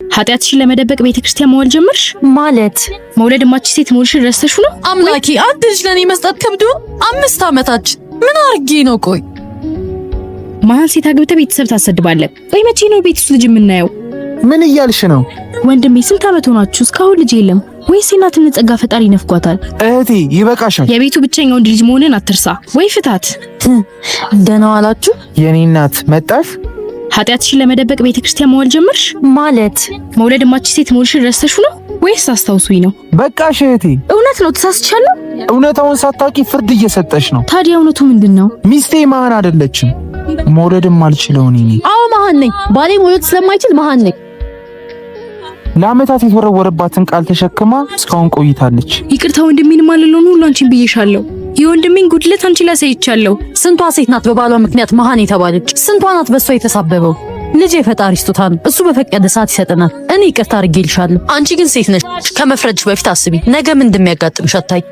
ኃጢአትሽን ለመደበቅ ቤተክርስቲያን መዋል ጀመርሽ ማለት መውለድ ማቺ ሴት መሆንሽን ረስተሽ ነው? አምላኪ አንድ ልጅ ለኔ መስጠት ከብዶ 5 ዓመታች ምን አርጌ ነው? ቆይ መሀል ሴት አግብተህ ቤተሰብ ታሰድባለህ። ቆይ መቼ ነው ቤት ውስጥ ልጅ የምናየው? ምን እያልሽ ነው? ወንድሜ ስንት ዓመት ሆናችሁ እስካሁን ልጅ የለም ወይስ እናትነት ጸጋ ፈጣሪ ነፍጓታል? እህቴ ይበቃሻል። የቤቱ ብቸኛ ወንድ ልጅ መሆንን አትርሳ። ወይ ፍታት። ደህና ዋላችሁ? የኔ እናት መጣሽ? ኃጢአትሽን ለመደበቅ ቤተክርስቲያን መዋል ጀመርሽ ማለት መውለድ ማቺ ሴት መሆንሽን ረስተሽ ነው ወይስ አስታውሱኝ ነው? በቃሽ እህቴ። እውነት ነው ተሳስቻለሁ። እውነታውን ሳታቂ ፍርድ እየሰጠሽ ነው። ታዲያ እውነቱ ምንድነው? ሚስቴ መሃን አይደለችም። መውለድም አልችለው ነኝ። አዎ መሃን ነኝ። ባሌ መውለድ ስለማይችል መሃን ነኝ። ለዓመታት የተወረወረባትን ቃል ተሸክማ እስካሁን ቆይታለች። ይቅርታ ወንድሜን ማለለው ሁሉ አንቺን ብዬሻለሁ። የወንድሜን ጉድለት አንቺ ላይ ሳይቻለሁ። ስንቷ ሴት ናት በባሏ ምክንያት መሃን የተባለች? ስንቷ ናት በሷ የተሳበበው? ልጅ የፈጣሪ ስጦታ ነው። እሱ በፈቀደ ሰዓት ይሰጠናል። እኔ ይቅርታ አድርጌልሻለሁ። አንቺ ግን ሴት ነሽ። ከመፍረድሽ በፊት አስቢ። ነገ ምን እንደሚያጋጥምሽ አታይ።